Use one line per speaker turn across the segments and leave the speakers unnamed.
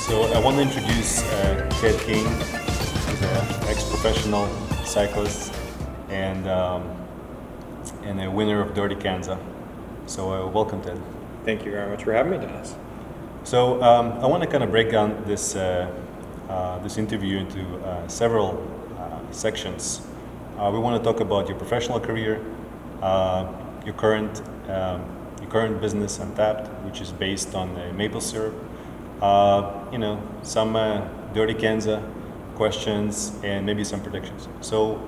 So I want to introduce Ted King. He's an ex-professional cyclist and a winner of Dirty Kanza. So welcome, Ted.
Thank you very much for having me, Dennis.
So I want to kind of break down this this interview into several sections. We want to talk about your professional career, your current business Untapped, which is based on maple syrup. Some Dirty Kanza questions and maybe some predictions. So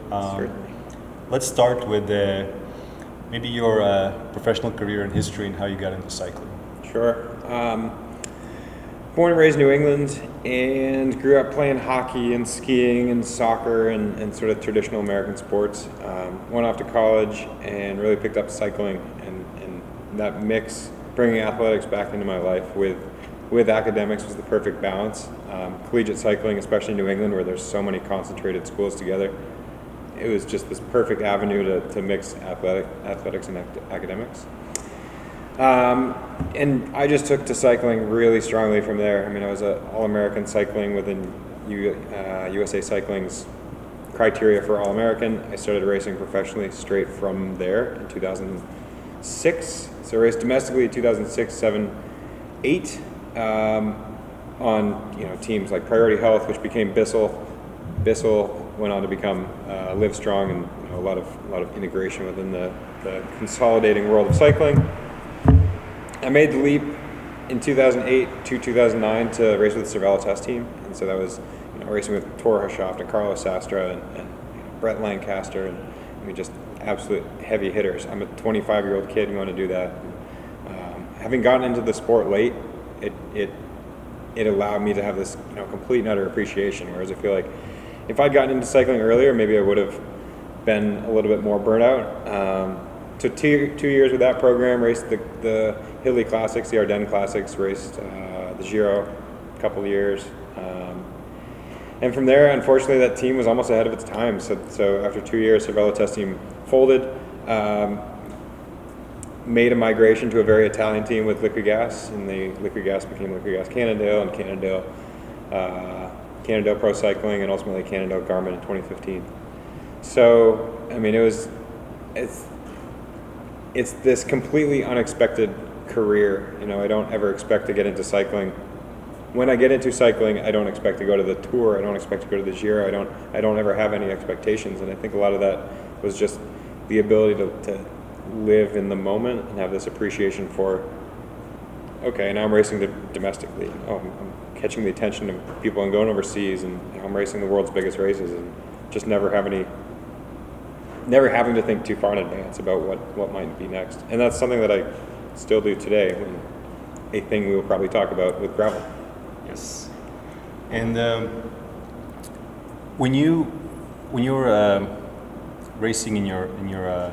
let's start with maybe your professional career and history and how you got into cycling.
Sure. Born and raised in New England and grew up playing hockey and skiing and soccer and sort of traditional American sports. Went off to college and really picked up cycling and that mix, bringing athletics back into my life with academics was the perfect balance. Collegiate cycling, especially in New England where there's so many concentrated schools together, it was just this perfect avenue to mix athletics and academics. And I just took to cycling really strongly from there. I mean, I was an All-American cycling within USA Cycling's criteria for All-American. I started racing professionally straight from there in 2006. So I raced domestically in 2006, 7, 8 on teams like Priority Health, which became Bissell. Bissell went on to become Livestrong, and a lot of integration within the consolidating world of cycling. I made the leap in 2008 to 2009 to race with the Cervelo test team, and so that was racing with Tor Hushoft and Carlos Sastra and Brett Lancaster, and I mean just absolute heavy hitters. I'm a 25-year-old kid who wanted to do that. Having gotten into the sport late, it allowed me to have this complete and utter appreciation. Whereas I feel like if I'd gotten into cycling earlier, maybe I would have been a little bit more burnt out. So 2 years with that program, raced the Hilly Classics, the Ardennes Classics, raced the Giro a couple of years. And from there, unfortunately, that team was almost ahead of its time. So after 2 years, Cervelo test team folded, made a migration to a very Italian team with Liquid Gas, and the Liquid Gas became Liquid Gas Cannondale, and Cannondale Pro Cycling, and ultimately Cannondale Garmin in 2015. So, I mean, it's this completely unexpected career. I don't ever expect to get into cycling. When I get into cycling, I don't expect to go to the Tour. I don't expect to go to the Giro. I don't ever have any expectations. And I think a lot of that was just the ability to live in the moment and have this appreciation for, okay, now I'm racing domestically. Oh, I'm catching the attention of people and going overseas, and I'm racing the world's biggest races, and just never having to think too far in advance about what might be next. And that's something that I still do today, a thing we will probably talk about with gravel.
Yes. And when you're racing in your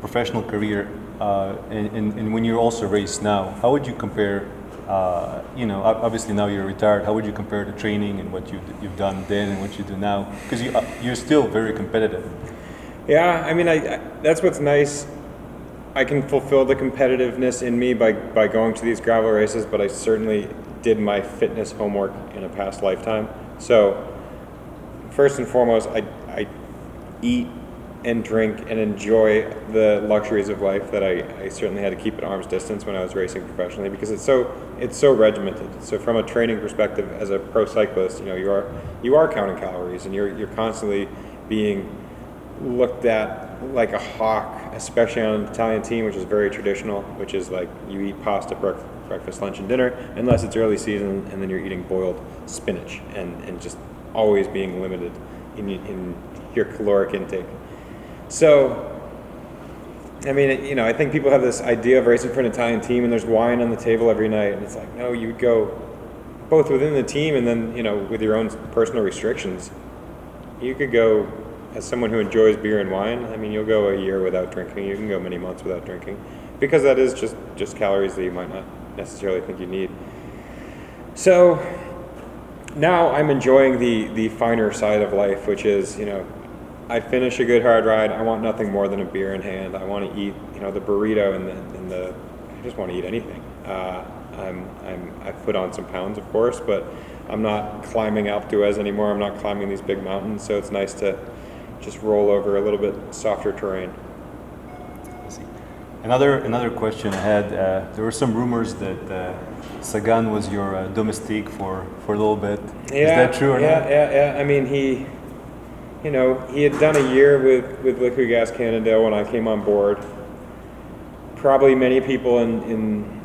professional career, and when you also race now, how would you compare? Obviously now you're retired. How would you compare the training and what you've done then and what you do now? Because you're still very competitive.
Yeah, I mean, that's what's nice. I can fulfill the competitiveness in me by going to these gravel races, but I certainly did my fitness homework in a past lifetime. So first and foremost, I eat and drink and enjoy the luxuries of life that I certainly had to keep at arm's distance when I was racing professionally, because it's so regimented. So from a training perspective, as a pro cyclist, you are counting calories, and you're constantly being looked at like a hawk, especially on an Italian team, which is very traditional, which is like you eat pasta breakfast, lunch, and dinner, unless it's early season, and then you're eating boiled spinach and just always being limited in your caloric intake. So, I mean, I think people have this idea of racing for an Italian team and there's wine on the table every night, and it's like, no, you would go both within the team and then, with your own personal restrictions. You could go as someone who enjoys beer and wine. I mean, you'll go a year without drinking. You can go many months without drinking, because that is just calories that you might not necessarily think you need. So now I'm enjoying the finer side of life, which is, I finish a good hard ride, I want nothing more than a beer in hand. I want to eat, the burrito and I just want to eat anything. I've put on some pounds, of course, but I'm not climbing Alpe d'Huez anymore. I'm not climbing these big mountains, so it's nice to just roll over a little bit softer terrain.
I see. Another question I had. There were some rumors that Sagan was your domestique for a little bit.
Yeah,
Is that true or not?
Yeah. I mean, he had done a year with Liquid Gas Cannondale when I came on board. Probably many people in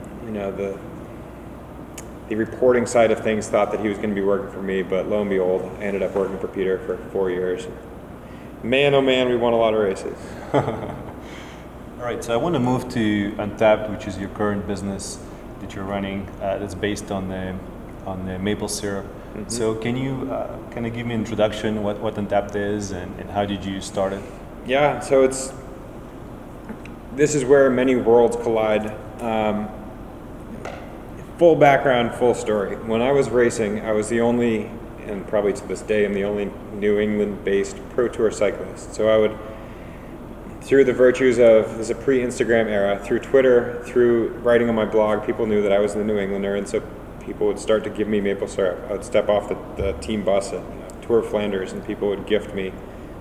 the reporting side of things thought that he was going to be working for me, but lo and behold, I ended up working for Peter for 4 years. Man, oh man, we won a lot of races.
All right, so I want to move to Untapped, which is your current business that you're running. That's based on the maple syrup. Mm-hmm. So can you kind of give me an introduction what Untapped is and how did you start it?
Yeah, so this is where many worlds collide. Full background, full story. When I was racing, I was the only, and probably to this day, I'm the only New England-based Pro Tour cyclist. So I would, through the virtues of, this is a pre-Instagram era, through Twitter, through writing on my blog, people knew that I was the New Englander, and so people would start to give me maple syrup. I would step off the team bus at Tour of Flanders, and people would gift me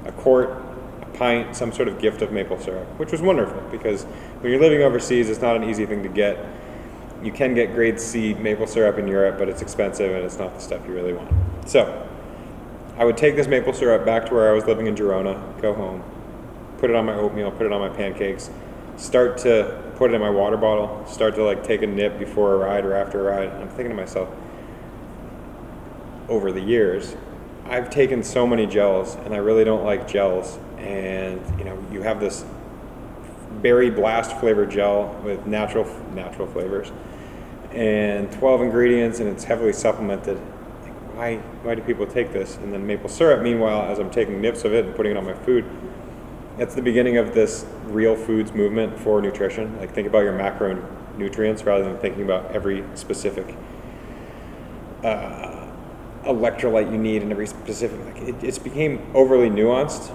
a quart, a pint, some sort of gift of maple syrup, which was wonderful, because when you're living overseas, it's not an easy thing to get. You can get grade C maple syrup in Europe, but it's expensive and it's not the stuff you really want. So I would take this maple syrup back to where I was living in Girona, go home, put it on my oatmeal, put it on my pancakes, start to put it in my water bottle, start to like take a nip before a ride or after a ride. And I'm thinking to myself, over the years, I've taken so many gels and I really don't like gels. And you have this berry blast flavored gel with natural flavors and 12 ingredients, and it's heavily supplemented. Like, why do people take this? And then maple syrup, meanwhile, as I'm taking nips of it and putting it on my food, that's the beginning of this real foods movement for nutrition. Like, think about your macronutrients rather than thinking about every specific electrolyte you need and every specific, it became overly nuanced.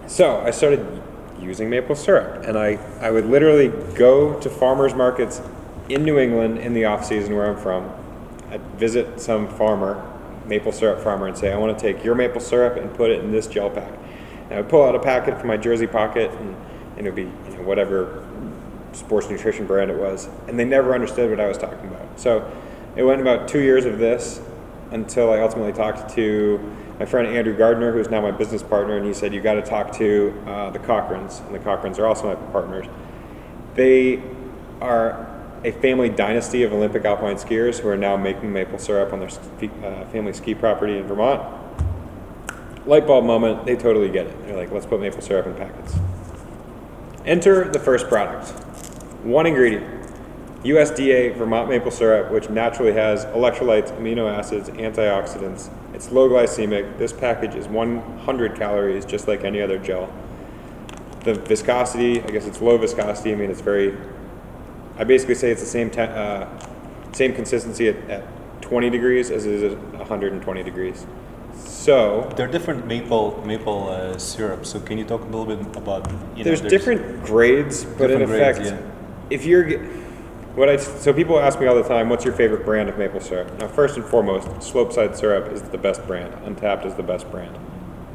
So I started using maple syrup, and I would literally go to farmers markets in New England in the off season where I'm from. I'd visit some farmer, maple syrup farmer, and say, I want to take your maple syrup and put it in this gel pack. And I would pull out a packet from my jersey pocket, and it would be whatever sports nutrition brand it was, and they never understood what I was talking about. So it went about 2 years of this until I ultimately talked to my friend Andrew Gardner, who's now my business partner, and he said, you got to talk to the Cochrans, and the Cochrans are also my partners. They are a family dynasty of Olympic alpine skiers who are now making maple syrup on their family ski property in Vermont. Light bulb moment, they totally get it. They're like, let's put maple syrup in packets. Enter the first product. One ingredient, USDA Vermont maple syrup, which naturally has electrolytes, amino acids, antioxidants. It's low glycemic. This package is 100 calories, just like any other gel. The viscosity, I guess it's low viscosity. I mean, it's very, I basically say it's the same consistency at 20 degrees as it is at 120 degrees. So
there are different maple syrups. So can you talk a little bit about?
There's different grades, but in effect, if you're so people ask me all the time, what's your favorite brand of maple syrup? Now, first and foremost, Slopeside syrup is the best brand. Untapped is the best brand.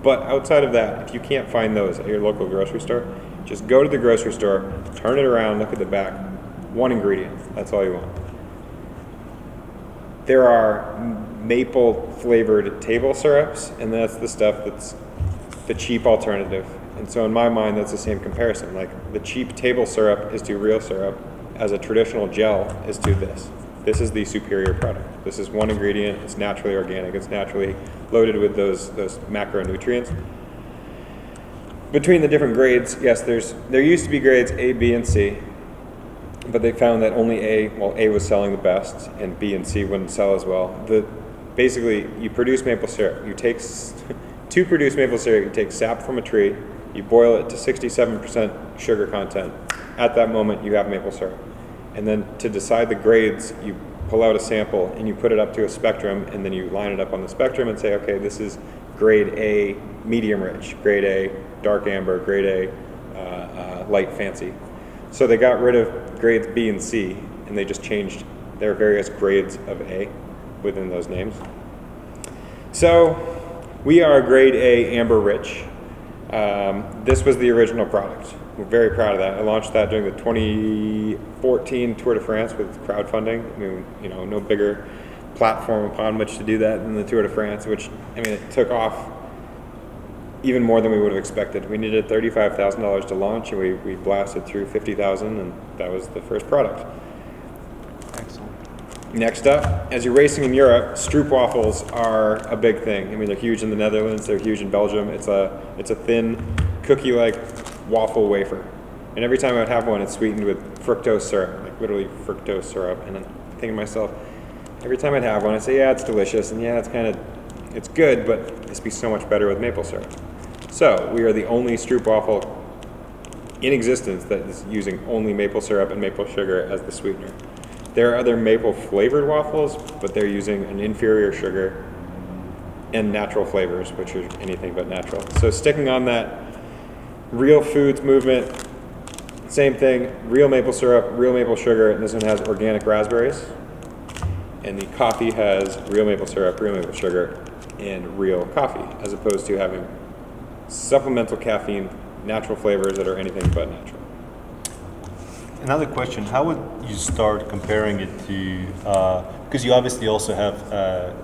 But outside of that, if you can't find those at your local grocery store, just go to the grocery store, turn it around, look at the back. One ingredient. That's all you want. There are maple flavored table syrups, and that's the stuff that's the cheap alternative. And so in my mind, that's the same comparison. Like, the cheap table syrup is to real syrup, as a traditional gel is to this. This is the superior product. This is one ingredient. It's naturally organic. It's naturally loaded with those macronutrients. Between the different grades, yes, there used to be grades A, B, and C, but they found that only A was selling the best, and B and C wouldn't sell as well. Basically, you produce maple syrup. To produce maple syrup, you take sap from a tree, you boil it to 67% sugar content. At that moment, you have maple syrup. And then to decide the grades, you pull out a sample and you put it up to a spectrum, and then you line it up on the spectrum and say, okay, this is grade A, medium rich, grade A, dark amber, grade A, light fancy. So they got rid of grades B and C, and they just changed There are various grades of A within those names. So we are grade A amber rich. This was the original product. We're very proud of that. I launched that during the 2014 Tour de France with crowdfunding. I mean, you know, no bigger platform upon which to do that than the Tour de France, which, I mean, it took off even more than we would have expected. We needed $35,000 to launch, and we blasted through 50,000, and that was the first product.
Excellent.
Next up, as you're racing in Europe, stroopwafels are a big thing. I mean, they're huge in the Netherlands, they're huge in Belgium. It's a thin, cookie-like waffle wafer. And every time I would have one, it's sweetened with fructose syrup, like literally fructose syrup. And I'm thinking to myself, every time I'd have one, I'd say, yeah, it's delicious, and yeah, it's good, but this would be so much better with maple syrup. So we are the only stroopwafel in existence that is using only maple syrup and maple sugar as the sweetener. There are other maple flavored waffles, but they're using an inferior sugar and natural flavors, which are anything but natural. So sticking on that real foods movement, same thing, real maple syrup, real maple sugar, and this one has organic raspberries. And the coffee has real maple syrup, real maple sugar, and real coffee, as opposed to having supplemental caffeine, natural flavors that are anything but natural.
Another question, how would you start comparing it to, because you obviously also have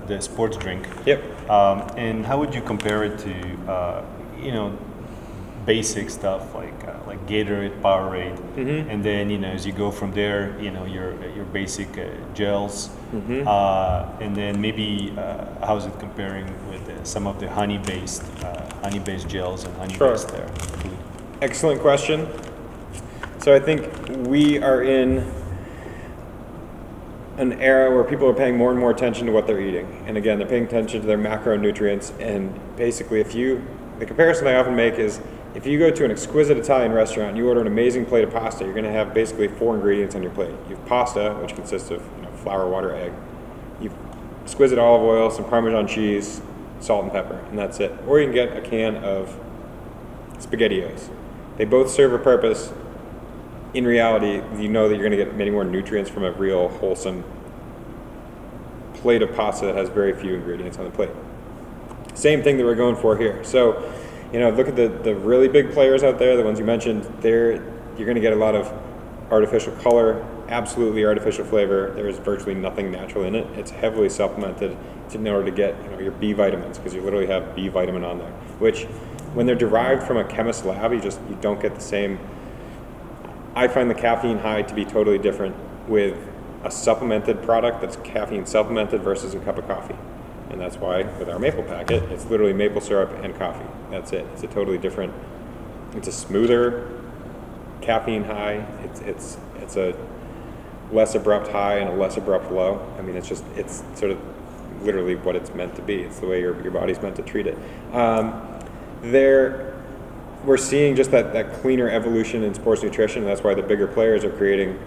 the sports drink.
Yep.
And how would you compare it to, basic stuff like Gatorade, Powerade, and then as you go from there, your basic gels, and then maybe how is it comparing with some of the honey-based gels and honey-based food?
Excellent question. So I think we are in an era where people are paying more and more attention to what they're eating, and again, they're paying attention to their macronutrients. And basically, the comparison I often make is, if you go to an exquisite Italian restaurant and you order an amazing plate of pasta, you're going to have basically 4 ingredients on your plate. You have pasta, which consists of flour, water, egg. You have exquisite olive oil, some Parmesan cheese, salt and pepper, and that's it. Or you can get a can of SpaghettiOs. They both serve a purpose. In reality, you know that you're going to get many more nutrients from a real wholesome plate of pasta that has very few ingredients on the plate. Same thing that we're going for here. So, look at the really big players out there, the ones you mentioned. You're going to get a lot of artificial color, absolutely artificial flavor. There's virtually nothing natural in it. It's heavily supplemented in order to get your B vitamins, because you literally have B vitamin on there, which when they're derived from a chemist's lab, you don't get the same. I find the caffeine high to be totally different with a supplemented product that's caffeine supplemented versus a cup of coffee. And that's why with our maple packet, it's literally maple syrup and coffee. That's it. It's a totally different, it's a smoother caffeine high. It's a less abrupt high and a less abrupt low. I mean, it's sort of literally what it's meant to be. It's the way your body's meant to treat it. We're seeing just that cleaner evolution in sports nutrition. That's why the bigger players are creating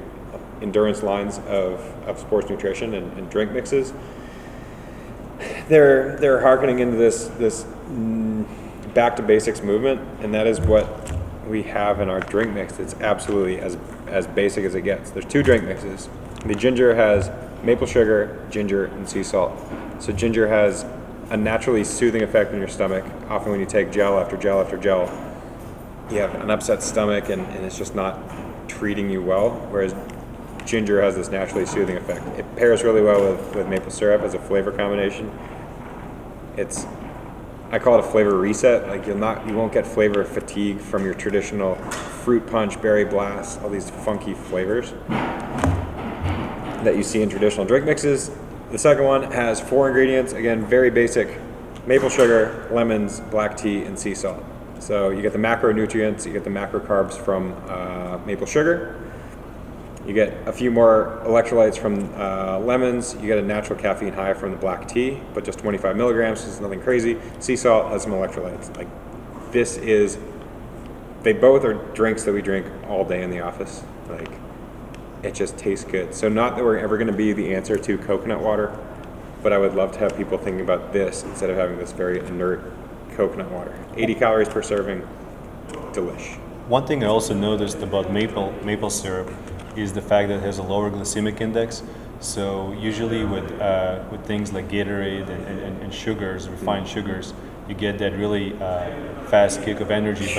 endurance lines of sports nutrition and drink mixes. They're hearkening into this back to basics movement, and that is what we have in our drink mix. It's absolutely as basic as it gets. There's 2 drink mixes. The ginger has maple sugar, ginger, and sea salt. So ginger has a naturally soothing effect on your stomach. Often when you take gel after gel after gel, you have an upset stomach and it's just not treating you well, whereas ginger has this naturally soothing effect. It pairs really well with maple syrup as a flavor combination. I call it a flavor reset. Like you won't get flavor fatigue from your traditional fruit punch, berry blast, all these funky flavors that you see in traditional drink mixes. The second one has 4 ingredients, again, very basic: maple sugar, lemons, black tea, and sea salt. So you get the macronutrients, you get the macrocarbs from maple sugar, you get a few more electrolytes from lemons, you get a natural caffeine high from the black tea, but just 25 milligrams, so it's nothing crazy. Sea salt has some electrolytes. Like they both are drinks that we drink all day in the office. Like, it just tastes good. So not that we're ever going to be the answer to coconut water, but I would love to have people thinking about this instead of having this very inert coconut water. 80 calories per serving, delish.
One thing I also noticed about maple syrup is the fact that it has a lower glycemic index. So usually with things like Gatorade and sugars, refined sugars, you get that really fast kick of energy,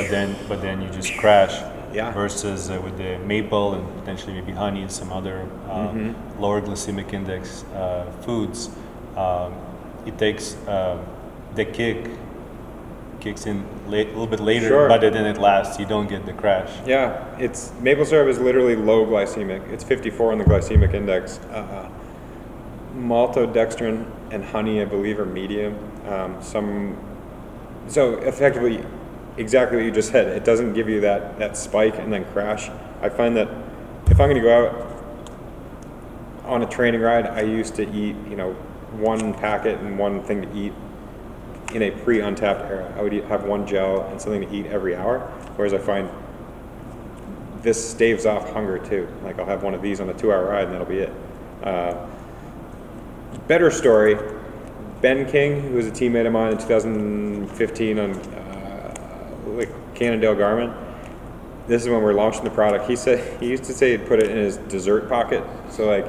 but then you just crash.
Yeah.
Versus with the maple and potentially maybe honey and some other lower glycemic index foods, it takes the kicks in a little bit later,
Sure.
but then it lasts. You don't get the crash.
Yeah, it's maple syrup is literally low glycemic. It's 54 on the glycemic index. Maltodextrin and honey, I believe, are medium. So effectively, exactly what you just said. It doesn't give you that spike and then crash. I find that if I'm going to go out on a training ride, I used to eat, one packet and one thing to eat in a pre-untapped era. I would have one gel and something to eat every hour, whereas I find this staves off hunger too. Like I'll have one of these on a 2-hour ride and that'll be it. Better story, Ben King, who was a teammate of mine in 2015 on Cannondale Garmin. This is when we're launching the product. He used to say he'd put it in his dessert pocket. So like,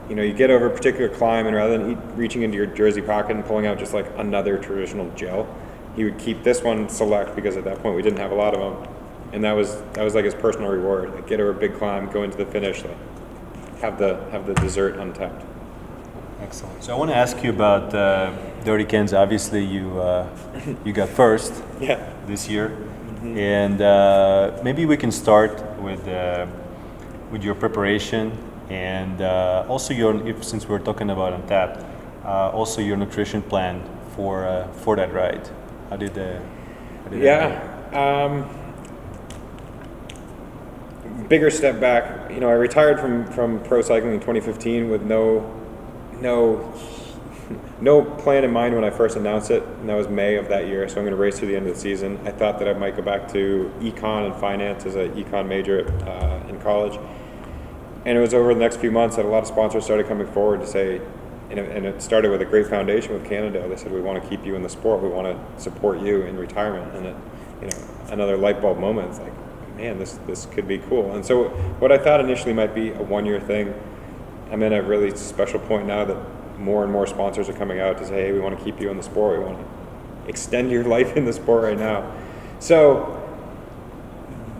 you get over a particular climb and rather than reaching into your jersey pocket and pulling out just like another traditional gel, he would keep this one select because at that point we didn't have a lot of them. And that was like his personal reward. Like get over a big climb, go into the finish, like have the dessert untapped.
Excellent. So I want to ask you about Dirty Cans. Obviously, you got first this year, and maybe we can start with your preparation and also since we're talking about Untapped, also your nutrition plan for that ride. How did that go?
Bigger step back. I retired from pro cycling in 2015 with no plan in mind when I first announced it, and that was May of that year, so I'm going to race through the end of the season. I thought that I might go back to econ and finance as an econ major in college, and it was over the next few months that a lot of sponsors started coming forward to say, and it started with a great foundation with Cannondale. They said, we want to keep you in the sport, we want to support you in retirement, and another light bulb moment. It's like, man, this could be cool. And so what I thought initially might be a one-year thing, I'm in a really special point now that more and more sponsors are coming out to say, hey, we want to keep you in the sport. We want to extend your life in the sport right now. So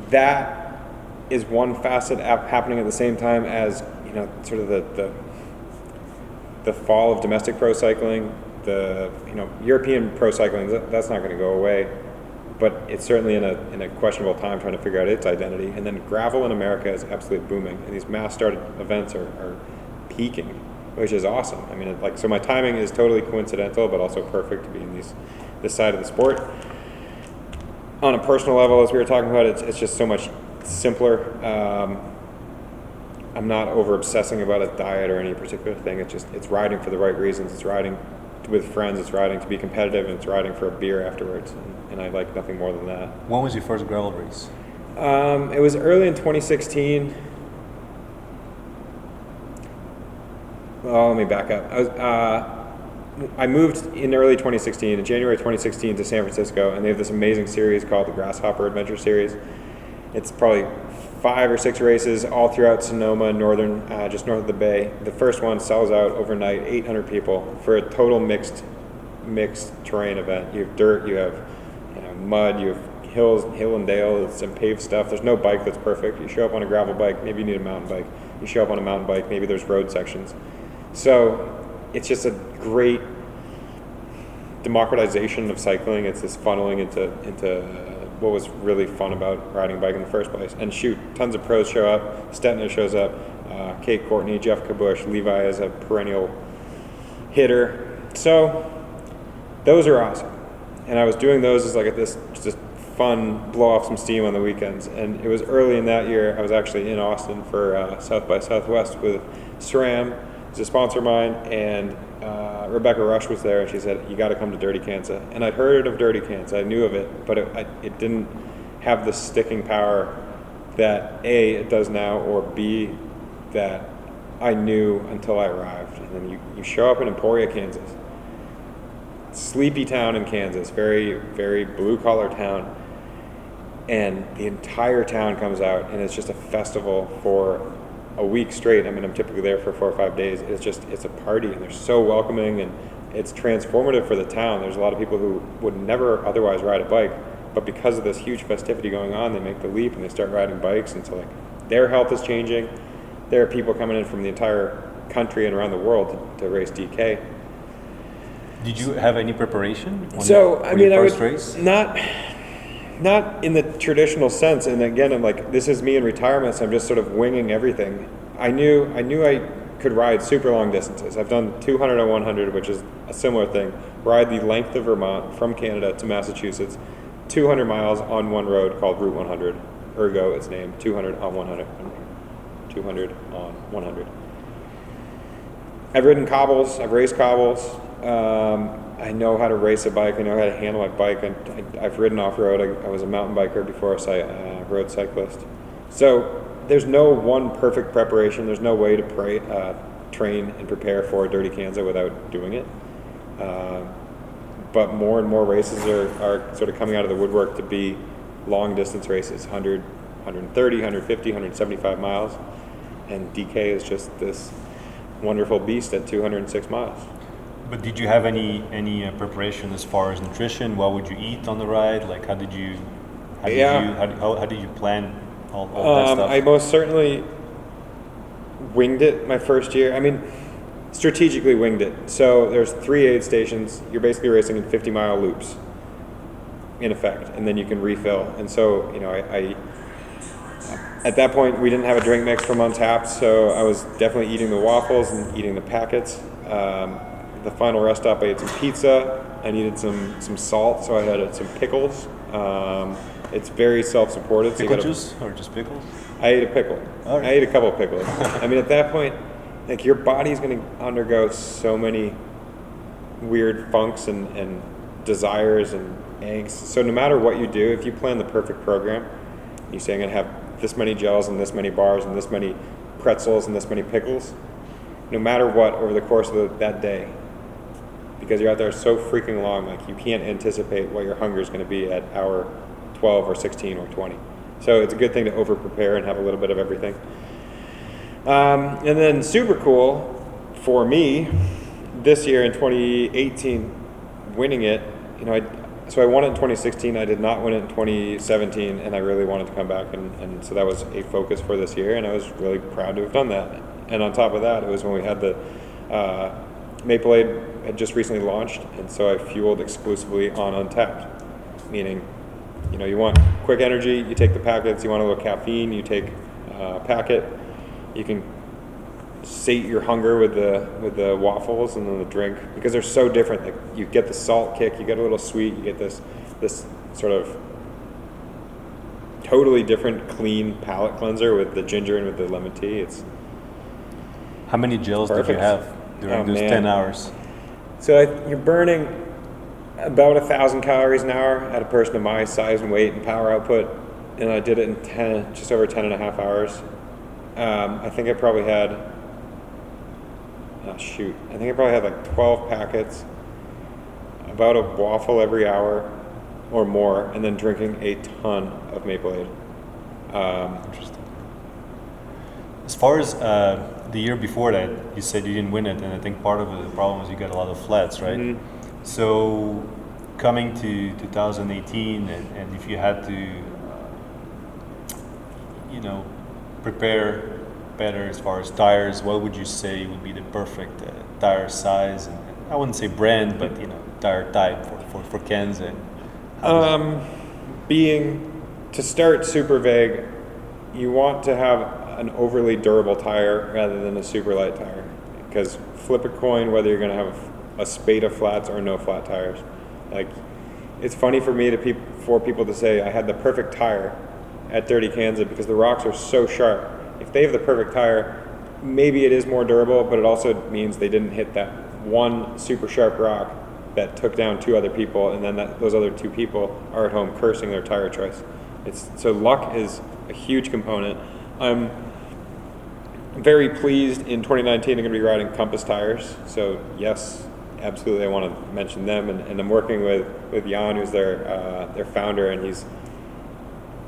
that is one facet happening at the same time as, sort of the fall of domestic pro cycling, the European pro cycling, that's not going to go away. But it's certainly in a questionable time trying to figure out its identity. And then gravel in America is absolutely booming. And these mass started events are peaking, which is awesome. I mean, so my timing is totally coincidental, but also perfect to be in this side of the sport. On a personal level, as we were talking about, it's just so much simpler. I'm not over obsessing about a diet or any particular thing. It's riding for the right reasons. It's riding with friends. It's riding to be competitive, and it's riding for a beer afterwards. And I like nothing more than that.
When was your first gravel race?
It was early in 2016. Oh, let me back up. I moved in early 2016, in January 2016, to San Francisco, and they have this amazing series called the Grasshopper Adventure Series. It's probably 5 or 6 races all throughout Sonoma, just north of the bay. The first one sells out overnight, 800 people for a total mixed terrain event. You have dirt, you have mud, you have hill and dale, some paved stuff. There's no bike that's perfect. You show up on a gravel bike, maybe you need a mountain bike. You show up on a mountain bike, maybe there's road sections. So it's just a great democratization of cycling. It's this funneling into what was really fun about riding a bike in the first place. And shoot, tons of pros show up. Stettner shows up. Kate Courtney, Jeff Kabush, Levi is a perennial hitter. So those are awesome. And I was doing those as like this just fun, blow off some steam on the weekends. And it was early in that year. I was actually in Austin for South by Southwest with SRAM, who's a sponsor of mine, and Rebecca Rush was there, and she said, you got to come to Dirty Kansas. And I'd heard of Dirty Kansas, I knew of it, but it didn't have the sticking power that A, it does now, or B, that I knew until I arrived. And then you show up in Emporia, Kansas. Sleepy town in Kansas, very, very blue-collar town. And the entire town comes out, and it's just a festival for a week straight. I mean, I'm typically there for 4 or 5 days. It's a party, and they're so welcoming, and it's transformative for the town. There's a lot of people who would never otherwise ride a bike, but because of this huge festivity going on, they make the leap and they start riding bikes, and so like their health is changing. There are people coming in from the entire country and around the world to race DK.
Did you have any preparation?
So I mean,
first race?
Not in the traditional sense. And again, I'm like, this is me in retirement, so I'm just sort of winging everything. I knew I could ride super long distances. I've done 200 and 100, which is a similar thing. Ride the length of Vermont from Canada to Massachusetts, 200 miles on one road called Route 100. Ergo, it's named 200 on 100. 200 on 100. I've ridden cobbles. I've raced cobbles. I know how to race a bike. I know how to handle my bike. I've ridden off-road. I was a mountain biker before a road cyclist. So there's no one perfect preparation. There's no way to train and prepare for Dirty Kansas without doing it. But more and more races are sort of coming out of the woodwork to be long distance races, 100, 130, 150, 175 miles. And DK is just this wonderful beast at 206 miles.
But did you have any preparation as far as nutrition? What would you eat on the ride? Like, how did you plan all that stuff?
I most certainly winged it my first year. I mean, strategically winged it. So there's 3 aid stations. You're basically racing in 50-mile loops, in effect, and then you can refill. And so, you know, I at that point we didn't have a drink mix from Untapped, so I was definitely eating the waffles and eating the packets. The final rest stop, I ate some pizza. I needed some salt, so I had some pickles. It's very self-supported.
Pickle juice or just pickles?
I ate a pickle.
All right.
I ate a couple of pickles. I mean, at that point, like, your body's going to undergo so many weird funks and desires and angst. So no matter what you do, if you plan the perfect program, you say I'm going to have this many gels and this many bars and this many pretzels and this many pickles, no matter what, over the course of that day, because you're out there so freaking long, like, you can't anticipate what your hunger is going to be at hour 12 or 16 or 20. So it's a good thing to over prepare and have a little bit of everything. And then super cool for me this year in 2018, winning it, you know, so I won it in 2016. I did not win it in 2017, and I really wanted to come back, and so that was a focus for this year, and I was really proud to have done that. And on top of that, it was when we had the Maple Aid had just recently launched, and so I fueled exclusively on Untapped, meaning, you know, you want quick energy, you take the packets. You want a little caffeine, you take a packet. You can sate your hunger with the waffles and then the drink, because they're so different. Like, you get the salt kick, you get a little sweet, you get this sort of totally different clean palate cleanser with the ginger and with the lemon tea. It's
how many gels did you have during those 10 hours?
So you're burning about 1,000 calories an hour at a person of my size and weight and power output, and I did it in just over 10 and a half hours. I think I probably had, like 12 packets, about a waffle every hour or more, and then drinking a ton of Maple Aid.
Interesting. As far as the year before that, you said you didn't win it, and I think part of the problem was you got a lot of flats, right? Mm-hmm. So coming to 2018, and if you had to, prepare better as far as tires, what would you say would be the perfect tire size? And I wouldn't say brand, but tire type for Kansas.
Being, to start super vague, you want to have an overly durable tire rather than a super light tire, because flip a coin whether you're going to have a spade of flats or no flat tires. Like, it's funny for me for people to say I had the perfect tire at Dirty Kansas, because the rocks are so sharp. If they have the perfect tire, maybe it is more durable, but it also means they didn't hit that one super sharp rock that took down 2 other people, and then those other 2 people are at home cursing their tire choice. So luck is a huge component. I'm very pleased in 2019 I'm going to be riding Compass tires. So yes, absolutely, I want to mention them, and I'm working with Jan, who's their founder, and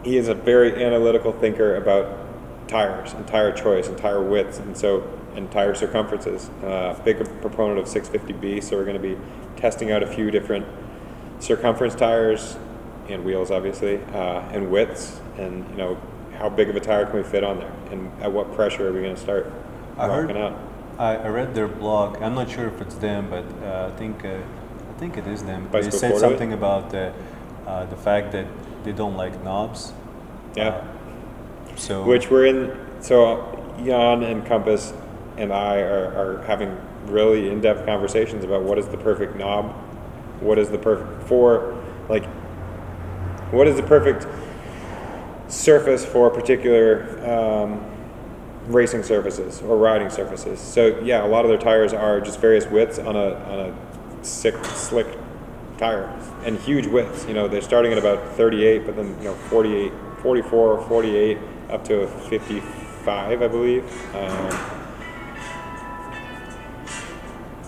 he is a very analytical thinker about tires and tire choice and tire widths and tire circumferences. Big proponent of 650B, so we're going to be testing out a few different circumference tires and wheels, obviously, and widths, and how big of a tire can we fit on there, and at what pressure are we going to start rocking out.
I read their blog. I'm not sure if it's them, but I think it is them. They
Bicycle
said
Quarterly?
something about the fact that they don't like knobs.
Yeah.
So
Which we're in. So Jan and Compass and I are having really in-depth conversations about what is the perfect knob, what is the perfect surface for particular racing surfaces or riding surfaces. So yeah, a lot of their tires are just various widths on a slick tire, and huge widths. They're starting at about 38, but then 48, 44, 48, up to 55, I believe.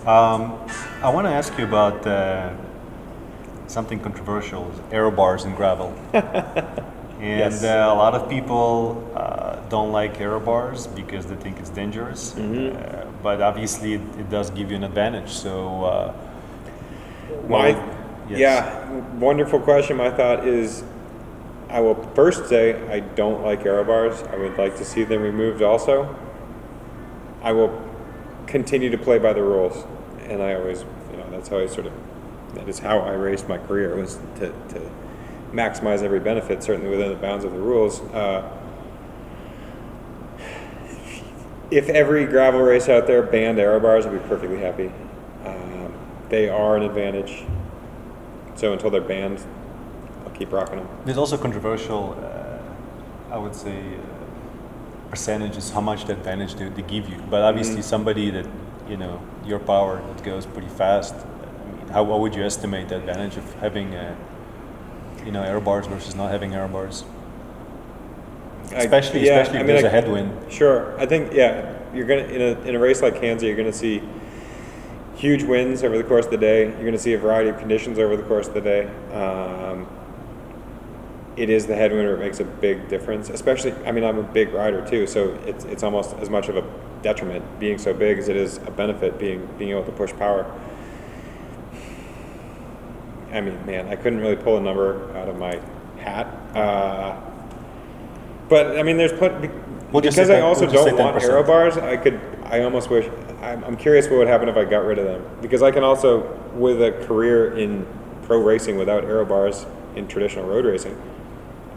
I want to ask you about something controversial: Aerobars in gravel. And
Yes.
a lot of people don't like Aerobars because they think it's dangerous. But obviously, it does give you an advantage. So, yes.
Yeah, wonderful question. My thought is, I will first say I don't like Aerobars. I would like to see them removed also. I will continue to play by the rules, and I always, that is how I raced my career, was to maximize every benefit, certainly within the bounds of the rules. If every gravel race out there banned Aerobars, I'd be perfectly happy. They are an advantage. So until they're banned, I'll keep rocking them.
There's also controversial, I would say, percentages, how much advantage they give you. But obviously, somebody that, your power that goes pretty fast, how would you estimate the advantage of having, Aerobars versus not having Aerobars? Especially if there's a headwind.
Sure, I think you're gonna in a race like Kansas, you're gonna see huge winds over the course of the day. You're gonna see a variety of conditions over the course of the day. It is the headwind where it makes a big difference. Especially, I'm a big rider too, so it's almost as much of a detriment being so big as it is a benefit being able to push power. I couldn't really pull a number out of my hat. But there's plenty. Because I also don't want Aerobars, I almost wish. I'm curious what would happen if I got rid of them. Because I can also, with a career in pro racing without Aerobars in traditional road racing,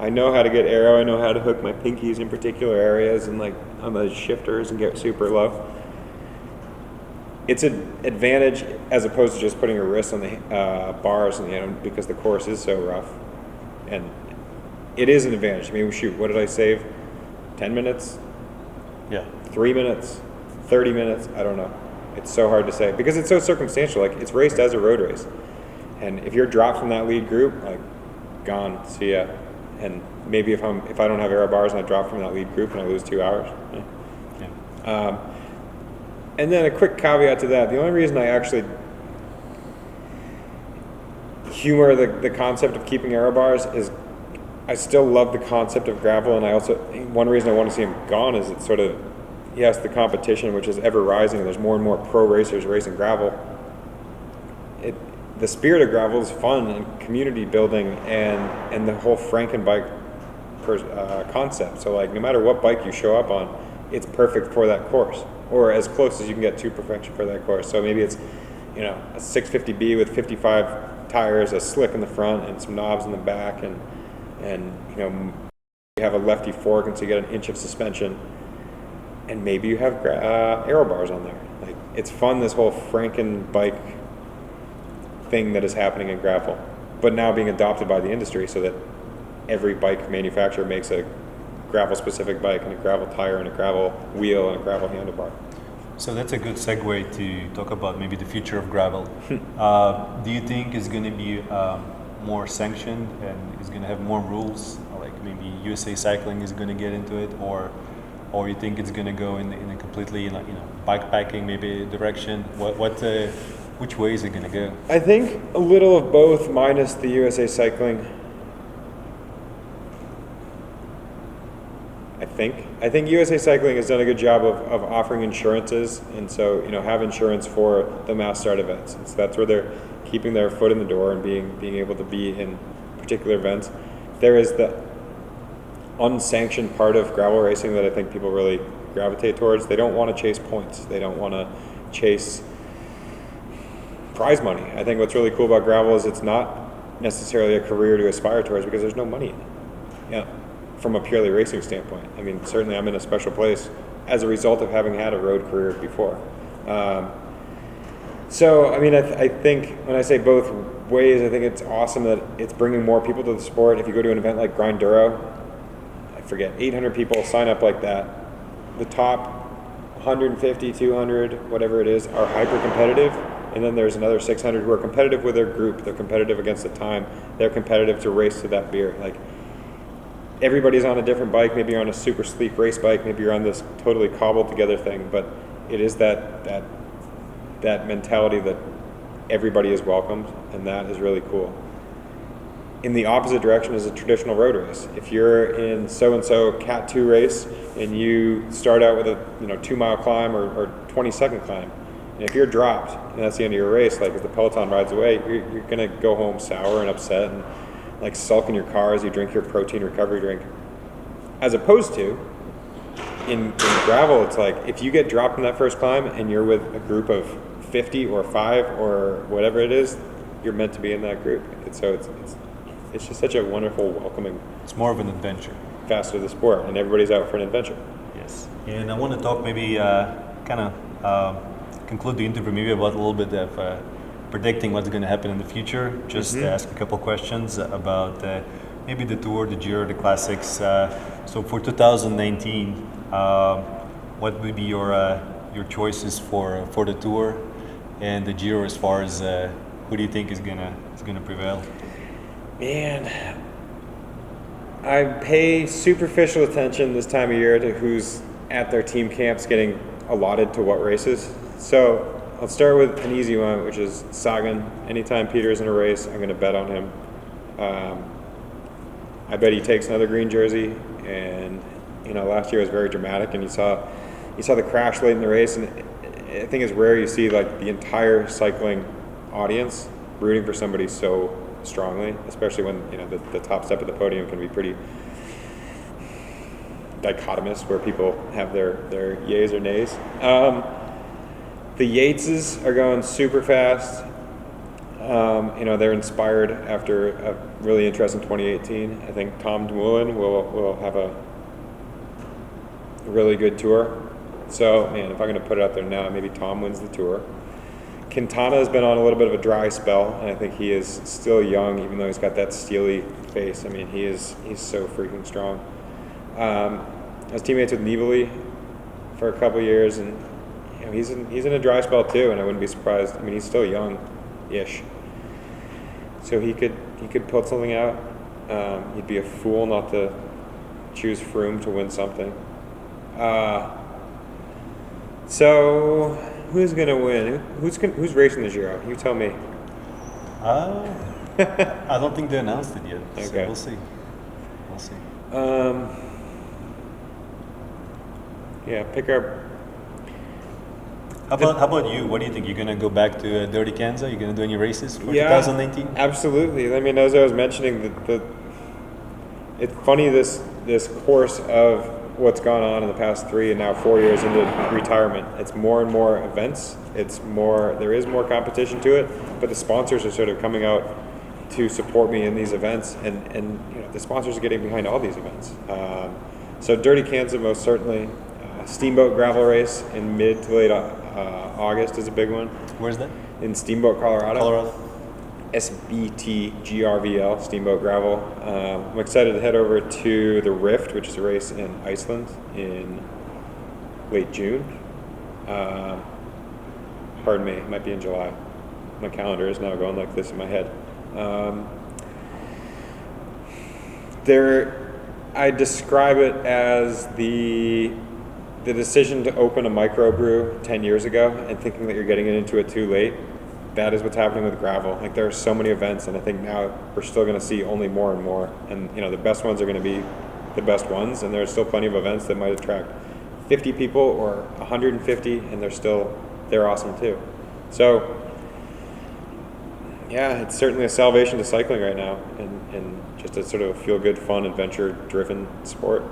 I know how to get aero. I know how to hook my pinkies in particular areas and on the shifters and get super low. It's an advantage as opposed to just putting a wrist on the bars, because the course is so rough. And it is an advantage. What did I save? 10 minutes?
Yeah.
3 minutes? 30 minutes? I don't know. It's so hard to say because it's so circumstantial. It's raced as a road race. And if you're dropped from that lead group, gone, see ya. And maybe if I don't have Aerobars and I drop from that lead group and I lose 2 hours.
Yeah.
And then a quick caveat to that. The only reason I actually humor the concept of keeping Aerobars is I still love the concept of gravel, and one reason I want to see them gone is it's sort of, yes, the competition, which is ever rising, and there's more and more pro racers racing gravel. The spirit of gravel is fun and community building and the whole Frankenbike concept. So no matter what bike you show up on, it's perfect for that course, or as close as you can get to perfection for that course. So maybe it's a 650B with 55 tires, a slick in the front, and some knobs in the back, and you have a lefty fork, and so you get an inch of suspension, and maybe you have Aerobars on there. It's fun, this whole Frankenbike thing that is happening in gravel, but now being adopted by the industry so that every bike manufacturer makes a gravel specific bike and a gravel tire and a gravel wheel and a gravel handlebar.
So that's a good segue to talk about maybe the future of gravel. Do you think it's going to be more sanctioned and it's going to have more rules, like maybe USA Cycling is going to get into it, or you think it's going to go in a completely bikepacking maybe direction? Which way is it going to go?
I think a little of both, minus the USA Cycling. I I think USA Cycling has done a good job of offering insurances, and so have insurance for the mass start events. And so that's where they're keeping their foot in the door and being able to be in particular events. There is the unsanctioned part of gravel racing that I think people really gravitate towards. They don't want to chase points. They don't want to chase prize money. I think what's really cool about gravel is it's not necessarily a career to aspire towards because there's no money in it. Yeah, from a purely racing standpoint. I mean, certainly I'm in a special place as a result of having had a road career before. So, I mean, I think when I say both ways, I think it's awesome that it's bringing more people to the sport. If you go to an event like Grinduro, I forget, 800 people sign up like that. The top 150, 200, whatever it is, are hyper competitive. And then there's another 600 who are competitive with their group. They're competitive against the time. They're competitive to race to that beer. Like, everybody's on a different bike. Maybe you're on a super sleek race bike. Maybe you're on this totally cobbled together thing. But it is that mentality that everybody is welcomed, and that is really cool. In the opposite direction is a traditional road race. If you're in so-and-so Cat 2 race and you start out with a 2-mile climb or 20-second climb, and if you're dropped and that's the end of your race, like as the peloton rides away, you're gonna go home sour and upset and like sulk in your car as you drink your protein recovery drink. As opposed to in gravel, it's like if you get dropped in that first climb and you're with a group of 50 or 5 or whatever it is, you're meant to be in that group. And so it's just such a wonderful, welcoming.
It's more of an adventure.
Facet of the sport, and everybody's out for an adventure.
Yes. And I want to talk maybe conclude the interview maybe about a little bit of predicting what's going to happen in the future. Just ask a couple questions about maybe the Tour, the Giro, the Classics. So for 2019, what would be your choices for the Tour and the Giro as far as who do you think is gonna prevail?
Man, I pay superficial attention this time of year to who's at their team camps getting allotted to what races. So I'll start with an easy one, which is Sagan. Anytime Peter's in a race, I'm going to bet on him. I bet he takes another green jersey. And last year was very dramatic, and you saw the crash late in the race. And I think it's rare you see like the entire cycling audience rooting for somebody so strongly, especially when the top step of the podium can be pretty dichotomous, where people have their yays or nays. The Yateses are going super fast. They're inspired after a really interesting 2018. I think Tom Dumoulin will have a really good tour. So, man, if I'm going to put it out there now, maybe Tom wins the Tour. Quintana has been on a little bit of a dry spell, and I think he is still young, even though he's got that steely face. I mean, he's so freaking strong. I was teammates with Nibali for a couple years, and he's in a dry spell too, and I wouldn't be surprised. I mean, he's still young-ish, so he could put something out. He'd be a fool not to choose Froome to win something. So who's gonna win? Who's racing the Giro? You tell me.
I don't think they announced it yet.
Okay.
So we'll see.
Pick our.
How about you? What do you think? You're gonna go back to Dirty Kansas? You're gonna do any races for
Yeah,
2019?
Absolutely. I mean, as I was mentioning, it's funny this course of what's gone on in the past 3 and now 4 years into retirement. It's more and more events. There is more competition to it, but the sponsors are sort of coming out to support me in these events, and the sponsors are getting behind all these events. So Dirty Kansas, most certainly. Steamboat gravel race in mid to late August is a big one.
Where's that?
In Steamboat, Colorado.
Colorado.
SBTGRVL, Steamboat Gravel. I'm excited to head over to the Rift, which is a race in Iceland in late June. Pardon me, it might be in July. My calendar is now going like this in my head. I describe it as the decision to open a microbrew 10 years ago and thinking that you're getting into it too late. That is what's happening with gravel. Like, there are so many events, and I think now we're still going to see only more and more. And the best ones are going to be the best ones, and there's still plenty of events that might attract 50 people or 150, and they're awesome too. So yeah, it's certainly a salvation to cycling right now, and just a sort of feel-good, fun, adventure-driven sport.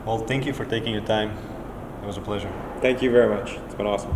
Well, thank you for taking your time. It was a pleasure.
Thank you very much. It's been awesome.